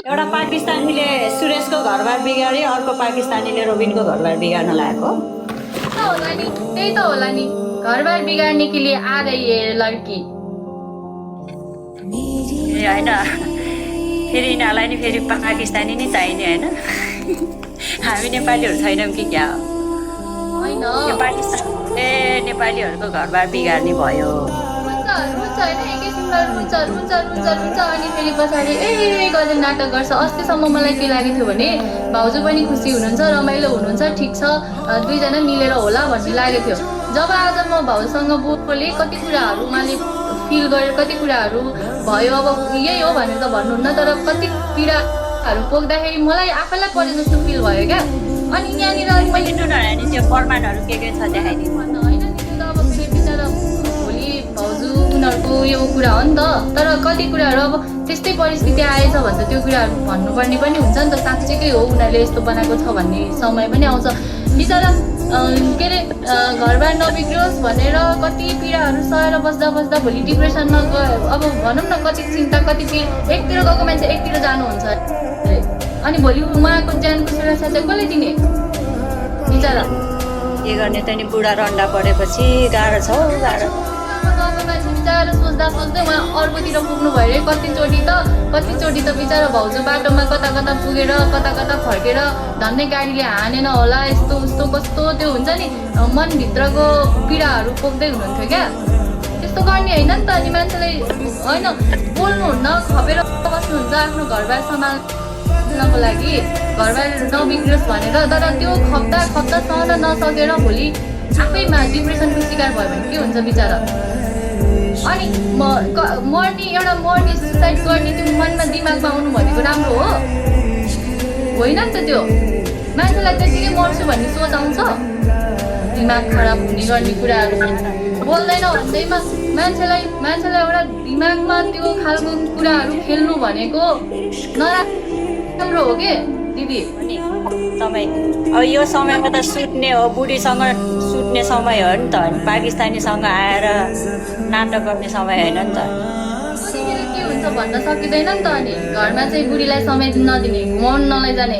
एउटा पाकिस्तानीले सुरेशको घरबार बिगाड्यो, अर्को पाकिस्तानीले रोबिनको घरबार बिगार्न लागेको। होला नि, त्यही त होला नि, घरबार बिगाड्ने के लिए आ रही है लड़की। ए होइन, फेरि यिनीहरूलाई नि फेरि पाकिस्तानी नै चाहिने होइन। हामी नेपालीहरू छैनौँ कि क्या हो? होइन यो पाकिस्तान नेपालीहरूको घरबार बिगार्ने भयो। रुन्छ होइन, एकैछिनमा रुन्छ अनि फेरि पछाडि गर्दै नाटक गर्छ। अस्तिसम्म मलाई के लागेको थियो भने भाउजू पनि खुसी हुनुहुन्छ, रमाइलो हुनुहुन्छ, ठिक छ, दुईजना मिलेर होला भन्ने लागेको थियो। जब आज म भाउजूसँग बोलेँ, कति कुराहरू उहाँले फिल गरेर कति कुराहरू भयो, अब यही हो भनेर त भन्नुहुन्न, तर कति पीडाहरू पोख्दाखेरि मलाई आफैलाई परे जस्तो फिल भयो क्या। अनि यहाँनिर मैले नि त्यो प्रमाणहरू के छ देखाइदिनु। होइन नि, त्यो त अब बिचरा भोलि भाउजू उनीहरूको यो कुरा हो नि त। तर कति कुराहरू अब त्यस्तै परिस्थिति आएछ भने त त्यो कुराहरू भन्नुपर्ने पनि हुन्छ नि त। साँच्चैकै हो उनीहरूले यस्तो बनाएको छ भन्ने समय पनि आउँछ। बिचरा के अरे घरबार नबिग्रियोस् भनेर कति पीडाहरू सहेर बस्दा बस्दा भोलि डिप्रेसनमा गयो। अब भनौँ न, कति चिन्ता, कति एकतिर गएको मान्छे एकतिर जानुहुन्छ अरे। अनि भोलि उहाँको ज्यानको सुरक्षा चाहिँ कसले दिने बिचरा? के गर्ने त नि, बुढा रन्डा परेपछि गाह्रो छ हौ, गाह्रो। मान्छे बिचरा सोच्दा सोच्दै उहाँ अर्कोतिर पुग्नु भयो अरे। कतिचोटि त बिचरा भाउजू बाटोमा कता कता पुगेर कता कता फर्केर धन्नै गाडीले हानेन होला, यस्तो उस्तो कस्तो त्यो हुन्छ नि, मनभित्रको पीडाहरू पोख्दै हुनुहुन्थ्यो क्या। त्यस्तो गर्ने होइन नि त। अनि मान्छेलाई होइन बोल्नुहुन्न, खपेर बस्नुहुन्छ आफ्नो घरबार सम्हाल्नको लागि, घरबार नबिग्रियोस् भनेर। तर त्यो खप्दा सहन नसकेर भोलि आफैमा डिप्रेसनको शिकार भयो भने के हुन्छ बिचरा? अनि मर्ने सुसाइड गर्ने त्यो मनमा दिमागमा आउनु भनेको राम्रो हो होइन नि त। त्यो मान्छेलाई त्यतिकै मर्छु भन्ने सोच आउँछ, दिमाग खराब हुने गर्ने कुराहरू बोल्दैन भन्दैमा मान्छेलाई एउटा दिमागमा त्यो खालको कुराहरू खेल्नु भनेको नराम्रो हो के दिदी? अनि समय अब यो समयमा त सुत्ने हो, बुढीसँग सुत्ने समय हो नि त। अनि पाकिस्तानीसँग आएर नाटक गर्ने समय होइन नि त। के हुन्छ भन्न सकिँदैन नि त। अनि घरमा चाहिँ बुढीलाई समय नदिने, घुमाउनु नलैजाने।